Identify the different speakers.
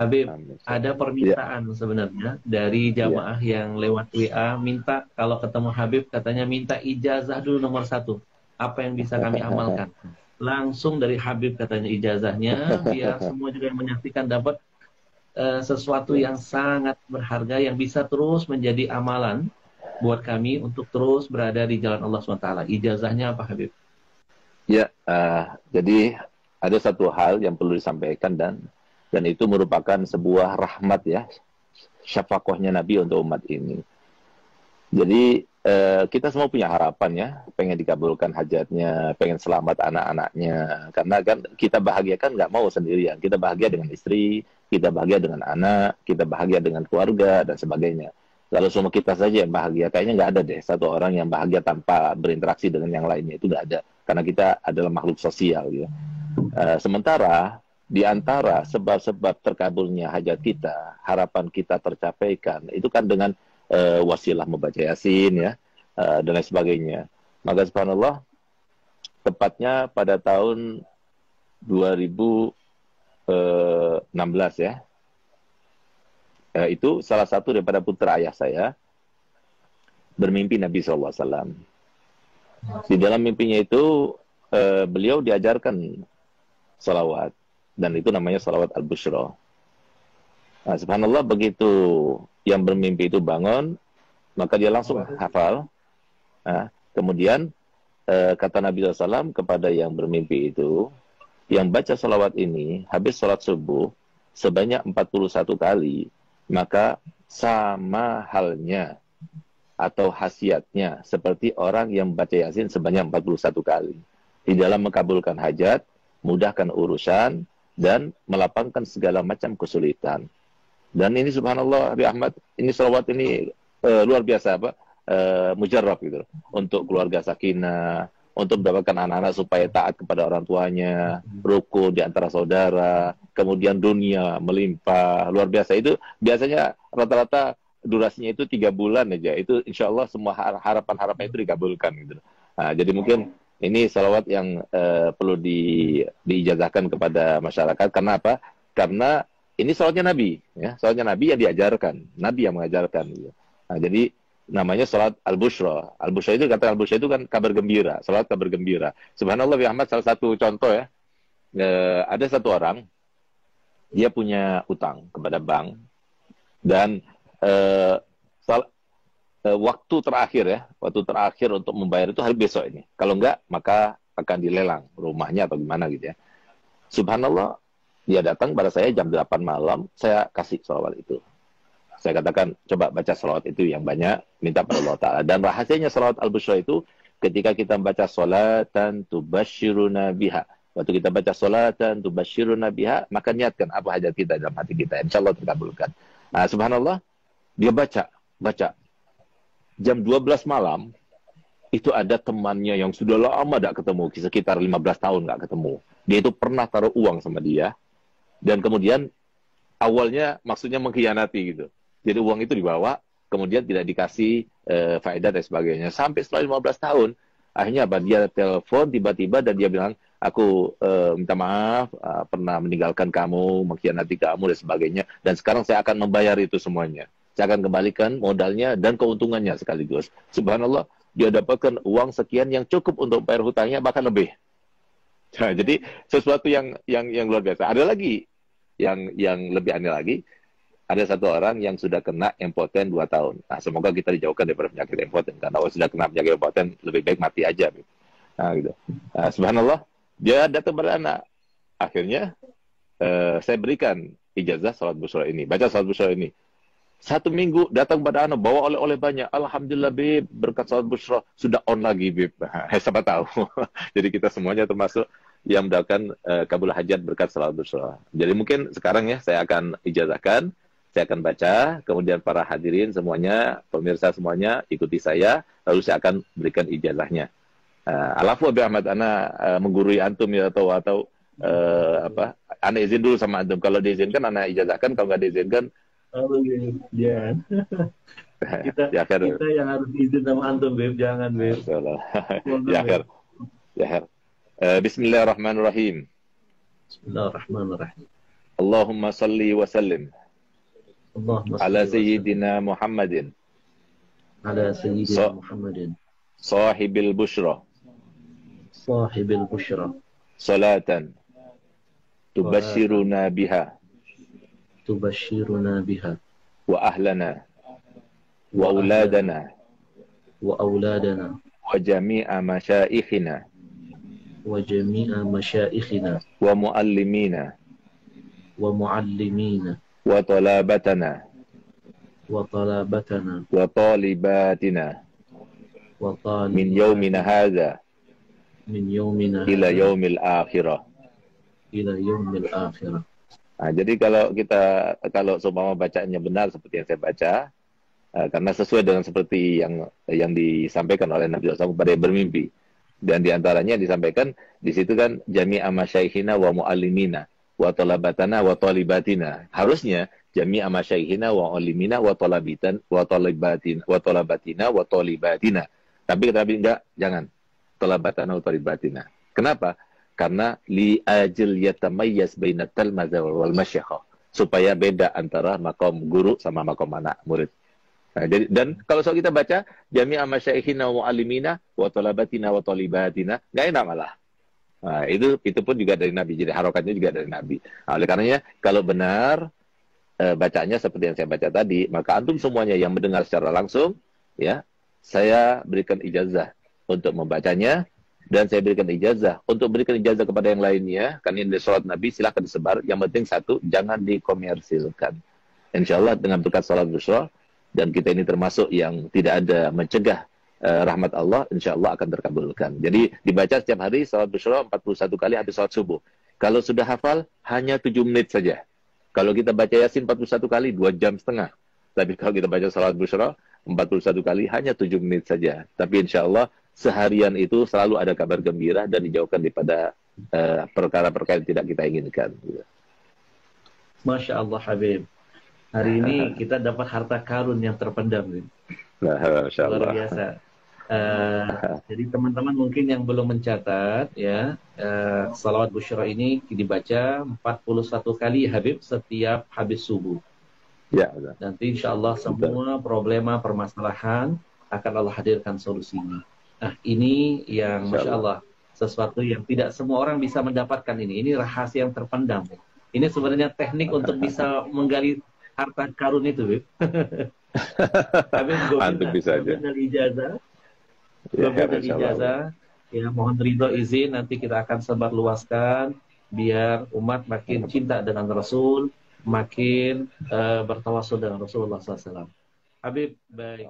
Speaker 1: Habib,
Speaker 2: Amin.
Speaker 1: ada
Speaker 2: Ya,
Speaker 1: permintaan sebenarnya dari
Speaker 2: ya.
Speaker 1: jamaah yang lewat WA minta kalau ketemu Habib katanya minta ijazah dulu nomor satu. Apa yang bisa kami amalkan? Langsung dari Habib katanya ijazahnya, biar semua juga yang menyaksikan dapat sesuatu
Speaker 2: Ya,
Speaker 1: yang sangat berharga yang bisa terus menjadi amalan buat kami untuk terus berada di jalan Allah SWT. Ijazahnya apa Habib?
Speaker 2: ya. Jadi ada satu hal yang perlu disampaikan dan itu merupakan sebuah rahmat ya, syafaqahnya Nabi untuk umat ini. Jadi kita semua punya harapan ya, pengen dikabulkan hajatnya, pengen selamat anak-anaknya. Karena kan kita bahagia kan nggak mau sendirian. Kita bahagia dengan istri, kita bahagia dengan anak, kita bahagia dengan keluarga dan sebagainya. Kalau semua kita saja yang bahagia, kayaknya nggak ada deh satu orang yang bahagia tanpa berinteraksi dengan yang lainnya. Itu nggak ada. Karena kita adalah makhluk sosial ya. Sementara di antara sebab-sebab terkabulnya hajat kita, harapan kita tercapaikan, itu kan dengan wasilah membaca Yasin ya, dan lain sebagainya. Maka subhanallah, tepatnya pada tahun 2016 ya, itu salah satu daripada putra ayah saya bermimpi Nabi SAW. Di dalam mimpinya itu beliau diajarkan salawat, dan itu namanya salawat al-bushra. Nah, subhanallah, begitu yang bermimpi itu bangun, maka dia langsung hafal. Nah, kemudian kata Nabi SAW kepada yang bermimpi itu, yang baca salawat ini habis sholat subuh sebanyak 41 kali, maka sama halnya atau khasiatnya seperti orang yang baca Yasin sebanyak 41 kali. Di dalam mengabulkan hajat, mudahkan urusan, dan melapangkan segala macam kesulitan. Dan ini subhanallah, Abi Ahmad, ini salawat ini luar biasa, apa? Mujarrab gitu. Untuk keluarga sakinah, untuk mendapatkan anak-anak supaya taat kepada orang tuanya, rukun di antara saudara, kemudian dunia melimpah, luar biasa. Itu biasanya rata-rata durasinya itu 3 bulan aja. Itu insya Allah semua harapan-harapan itu dikabulkan gitu. Nah, jadi mungkin ini salawat yang perlu diijazahkan kepada masyarakat. Karena apa? Karena ini salawatnya Nabi, ya, salawatnya Nabi yang diajarkan, Nabi yang mengajarkan. Gitu. Nah, jadi namanya salat al-bushra. Al-bushra itu, kata al-bushra itu kan kabar gembira, salat kabar gembira. Subhanallah, Bi Ahmad, salah satu contoh ya, ada satu orang, dia punya utang kepada bank, dan eh, waktu terakhir untuk membayar itu hari besok ini. Kalau enggak, maka akan dilelang rumahnya atau gimana gitu ya. Subhanallah, dia datang pada saya jam 8 malam, saya kasih salawat itu. Saya katakan, coba baca salawat itu yang banyak, minta pada Allah Ta'ala. Dan rahasianya salawat al-bushra itu, ketika kita baca salatan tubashiruna biha. Waktu kita baca salatan tubashiruna biha, maka niatkan apa hajat kita dalam hati kita. Insya Allah terkabulkan. Nah, subhanallah, dia baca. Jam 12 malam, itu ada temannya yang sudah lama tidak ketemu, sekitar 15 tahun nggak ketemu. Dia itu pernah taruh uang sama dia, dan kemudian awalnya maksudnya mengkhianati gitu. Jadi uang itu dibawa, kemudian tidak dikasih faedah dan sebagainya. Sampai setelah 15 tahun, akhirnya apa? Dia telepon tiba-tiba dan dia bilang, aku minta maaf, pernah meninggalkan kamu, mengkhianati kamu dan sebagainya. Dan sekarang saya akan membayar itu semuanya. Saya akan kembalikan modalnya dan keuntungannya sekaligus. Subhanallah, dia dapatkan uang sekian yang cukup untuk bayar hutangnya, bahkan lebih. Nah, jadi sesuatu yang luar biasa. Ada lagi yang lebih aneh lagi. Ada satu orang yang sudah kena impoten 2 tahun. Nah, semoga kita dijauhkan dari penyakit impoten. Karena kalau sudah kena penyakit impoten, lebih baik mati aja. Nah, gitu. Nah, subhanallah, dia datang pada anak. Akhirnya, saya berikan ijazah salat bushra ini. Baca salat bushra ini. 1 minggu datang pada anak, bawa oleh-oleh banyak. Alhamdulillah, Bib, berkat salat bushra sudah on lagi, Bib. Siapa tahu. Jadi kita semuanya termasuk yang mendapatkan kabul hajat berkat salat bushra. Jadi mungkin sekarang ya, saya akan ijazahkan. Saya akan baca, kemudian para hadirin semuanya, pemirsa semuanya, ikuti saya, lalu saya akan berikan ijazahnya. Alafu Abi Ahmad, ana menggurui antum ya, atau apa? Ana izin dulu sama antum. Kalau diizinkan, ana ijazahkan. Kalau nggak diizinkan,
Speaker 1: Oh, Beb, jangan. Kita
Speaker 2: ya akhir.
Speaker 1: kita yang harus izin sama antum, Beb. Jangan, Beb. Mohon,
Speaker 2: Ya
Speaker 1: Beb.
Speaker 2: akhir. Ya akhir. Bismillahirrahmanirrahim.
Speaker 1: Bismillahirrahmanirrahim.
Speaker 2: Allahumma salli wa sallim
Speaker 1: Allahumma
Speaker 2: ala
Speaker 1: salli wa sallim
Speaker 2: sayyidina Muhammadin
Speaker 1: ala sayyidina Muhammadin
Speaker 2: sahibil bushra
Speaker 1: sahibil busyra
Speaker 2: salatan tubashiruna biha
Speaker 1: tubashiruna biha
Speaker 2: wa ahlana wa auladana
Speaker 1: wa auladana
Speaker 2: wa jami'a masyaikhina
Speaker 1: wa jami'a masyaikhina
Speaker 2: wa muallimina
Speaker 1: wa muallimina
Speaker 2: wa talabatana
Speaker 1: wa talabatana
Speaker 2: wa talibatina
Speaker 1: wa
Speaker 2: min yaumina hadha
Speaker 1: min yaumina
Speaker 2: ila yaumil akhirah.
Speaker 1: ila yaumil akhirah.
Speaker 2: Nah, jadi kalau seumpama bacaannya benar seperti yang saya baca, karena sesuai dengan seperti yang disampaikan oleh Nabi SAW kepada yang bermimpi, dan diantaranya disampaikan di situ kan jami'a masyaikhina wa muallimina wa talabatana wa talibatina. Harusnya jami'a masyaikhina wa muallimina wa talabatina wa talibatina. Tapi enggak, jangan talabatana wa talibatina. Kenapa? Karena li ajil yatamayyaz baina talmadza wal masyayikh, supaya beda antara makom guru sama makom anak murid. Nah, jadi, dan kalau soal kita baca jami'a masyaikhina wa muallimina wa talabatina wa talibatina, enggak enak malah. Nah, itu pun juga dari Nabi. Jadi harokatnya juga dari Nabi. Nah, oleh karenanya kalau benar bacaannya seperti yang saya baca tadi, maka antum semuanya yang mendengar secara langsung, ya, saya berikan ijazah untuk membacanya. Dan saya berikan ijazah untuk berikan ijazah kepada yang lainnya. Karena ini sholat Nabi, silahkan disebar. Yang penting satu, jangan dikomersilkan. Insya Allah dengan berkat sholat busyra, dan kita ini termasuk yang tidak ada mencegah rahmat Allah, insya Allah akan terkabulkan. Jadi dibaca setiap hari sholat busyra 41 kali habis sholat subuh. Kalau sudah hafal, hanya 7 menit saja. Kalau kita baca Yasin 41 kali, 2 jam setengah. Tapi kalau kita baca sholat busyra 41 kali, hanya 7 menit saja. Tapi insya Allah seharian itu selalu ada kabar gembira dan dijauhkan daripada perkara-perkara yang tidak kita inginkan.
Speaker 1: Masya Allah Habib. Hari ini kita dapat harta karun yang terpendam.
Speaker 2: Nah, Masya Allah.
Speaker 1: Luar biasa. Jadi teman-teman mungkin yang belum mencatat, ya, salawat busyra ini dibaca 41 kali Habib setiap habis subuh.
Speaker 2: Ya, betul.
Speaker 1: Nanti insya Allah semua problema permasalahan akan Allah hadirkan solusinya. Nah, ini yang Masya Allah, sesuatu yang tidak semua orang bisa mendapatkan ini. Ini rahasia yang terpendam. Ini sebenarnya teknik untuk bisa menggali harta karun itu, Bib.
Speaker 2: Antum bisa aja.
Speaker 1: Ijazah. Ijazah. Ya, mohon ridho izin, nanti kita akan sebarluaskan biar umat makin cinta dengan Rasul, makin bertawasul dengan Rasulullah SAW. Habib, baik.